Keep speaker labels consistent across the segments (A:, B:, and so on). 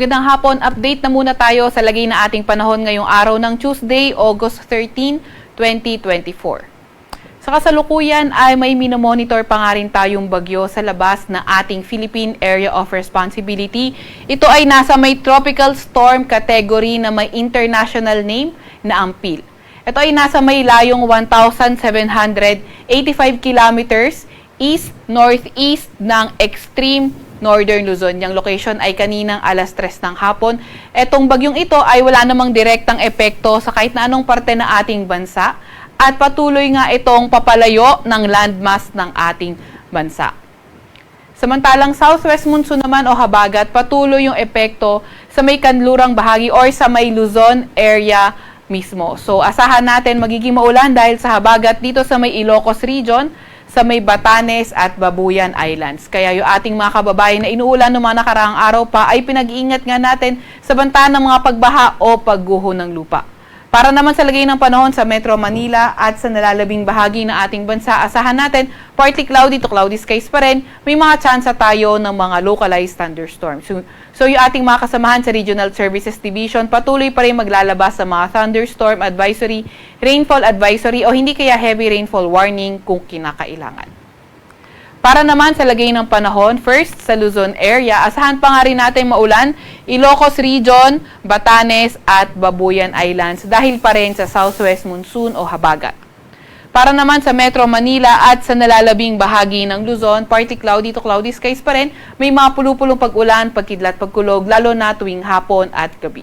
A: Magandang hapon, update na muna tayo sa lagay na ating panahon ngayong araw ng Tuesday, August 13, 2024. Sa kasalukuyan ay may minomonitor pa nga rin tayong bagyo sa labas na ating Philippine Area of Responsibility. Ito ay nasa may tropical storm category na may international name na Ampil. Ito ay nasa may layong 1,785 kilometers east-northeast ng extreme Northern Luzon. Yung location ay kaninang alas 3 ng hapon. Etong bagyong ito ay wala namang direktang epekto sa kahit na anong parte ng ating bansa at patuloy nga itong papalayo ng landmass ng ating bansa. Samantalang southwest monsoon naman o habagat, patuloy yung epekto sa may kanlurang bahagi or sa may Luzon area mismo. So asahan natin magiging maulan dahil sa habagat dito sa may Ilocos region, sa may Batanes at Babuyan Islands. Kaya yung ating mga kababayan na inuulan ng mga nakaraang araw pa ay pinag-iingat nga natin sa banta ng mga pagbaha o pagguho ng lupa. Para naman sa lagay ng panahon sa Metro Manila at sa nalalabing bahagi ng ating bansa, asahan natin partly cloudy to cloudy skies pa rin. May mga tsansa tayo ng mga localized thunderstorms. So yung ating mga kasamahan sa Regional Services Division patuloy pa rin maglalabas sa mga thunderstorm advisory, rainfall advisory o hindi kaya heavy rainfall warning kung kinakailangan. Para naman sa lagay ng panahon, first sa Luzon area, asahan pa nga rin natin maulan, Ilocos region, Batanes at Babuyan Islands dahil pa rin sa southwest monsoon o habagat. Para naman sa Metro Manila at sa nalalabing bahagi ng Luzon, partly cloudy to cloudy skies pa rin, may mga pulupulong pag-ulan, pagkidlat, pagkulog, lalo na tuwing hapon at gabi.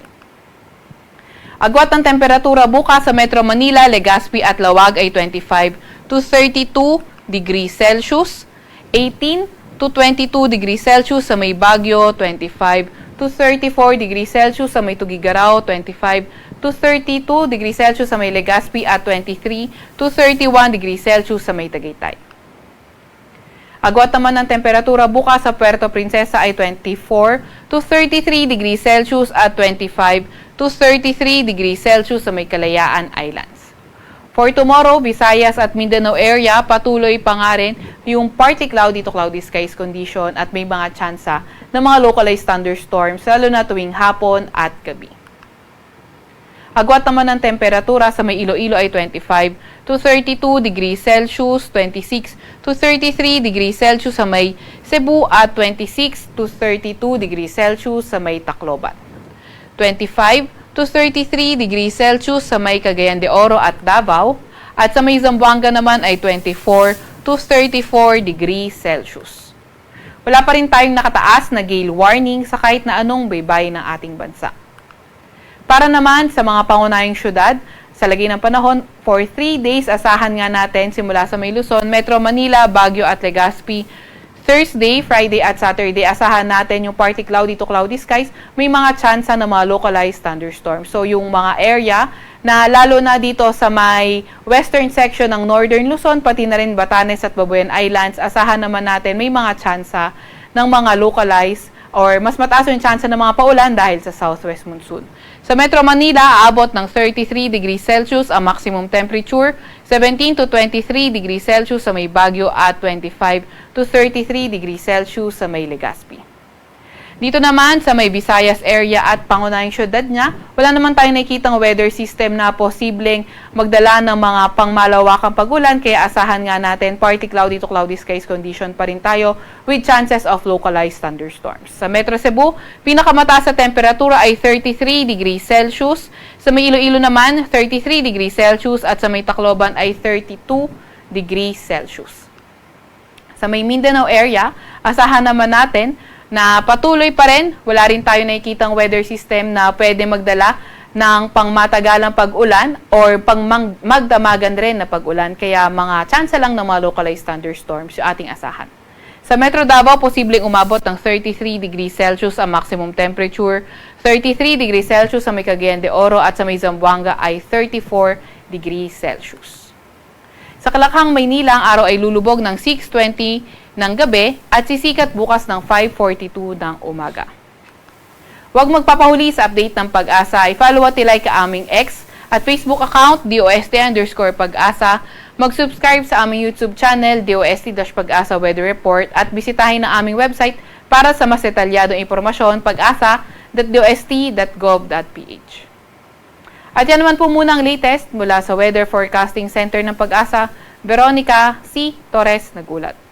A: Agwat ng temperatura bukas sa Metro Manila, Legazpi at Lawag ay 25 to 32 degrees Celsius, 18 to 22 degrees Celsius sa may Baguio, 25 to 34 degrees Celsius sa may Tugigaraw, 25 to 32 degrees Celsius sa may Legazpi at 23 to 31 degrees Celsius sa may Tagaytay. Agwat naman ng temperatura bukas sa Puerto Princesa ay 24 to 33 degrees Celsius at 25 to 33 degrees Celsius sa may Kalayaan Islands. For tomorrow, Visayas at Mindanao area, patuloy pa nga rin yung partly cloudy to cloudy skies condition at may mga tsansa ng mga localized thunderstorms lalo na tuwing hapon at gabi. Agwat naman ng temperatura sa may Iloilo ay 25 to 32 degrees Celsius, 26 to 33 degrees Celsius sa may Cebu at 26 to 32 degrees Celsius sa may Tacloban. 25 to 33 degrees Celsius sa may Cagayan de Oro at Davao at sa may Zamboanga naman ay 24 to 34 degrees Celsius. Wala pa rin tayong nakataas na gale warning sa kahit na anong baybay ng ating bansa. Para naman sa mga pangunahing syudad, sa lagay ng panahon, for 3 days asahan nga natin simula sa may Luzon, Metro Manila, Baguio at Legazpi. Thursday, Friday at Saturday, asahan natin yung partly cloudy to cloudy skies. May mga tsansa ng mga localized thunderstorms. So yung mga area na lalo na dito sa may western section ng Northern Luzon, pati na rin Batanes at Babuyan Islands, asahan naman natin may mga tsansa ng mga localized or mas mataas yung tsansa ng mga paulan dahil sa southwest monsoon. Sa Metro Manila, aabot ng 33 degrees Celsius ang maximum temperature, 17 to 23 degrees Celsius sa may Baguio at 25 to 33 degrees Celsius sa may Legazpi. Dito naman sa may Visayas area at pangunahing syudad niya, wala naman tayong nakikitang weather system na posibleng magdala ng mga pangmalawakang pagulan kaya asahan nga natin partly cloudy to cloudy skies condition pa rin tayo with chances of localized thunderstorms. Sa Metro Cebu, pinakamataas sa temperatura ay 33 degrees Celsius. Sa may Iloilo naman, 33 degrees Celsius at sa may Tacloban ay 32 degrees Celsius. Sa may Mindanao area, asahan naman natin na patuloy pa rin, wala rin tayo nakikitang weather system na pwede magdala ng pangmatagalang pag-ulan or magdamagan rin na pag-ulan. Kaya mga tsansa lang ng mga localized thunderstorms yung ating asahan. Sa Metro Davao, posibleng umabot ng 33 degrees Celsius ang maximum temperature, 33 degrees Celsius sa may Cagayan de Oro at sa may Zamboanga ay 34 degrees Celsius. Sa Kalakhang, Maynila, ang araw ay lulubog ng 6:20 ng gabi at sisikat bukas ng 5:42 ng umaga. Huwag magpapahuli sa update ng Pag-asa. I-follow at i-like ka aming X at Facebook account DOST_Pag-asa. Mag-subscribe sa aming YouTube channel DOST-Pag-asa Weather Report at bisitahin ang aming website para sa mas detalyadong impormasyon pag-asa.pag-asa.ph. www.dost.gov.ph. At yan naman po muna ang latest mula sa Weather Forecasting Center ng Pag-asa. Veronica C. Torres nagulat.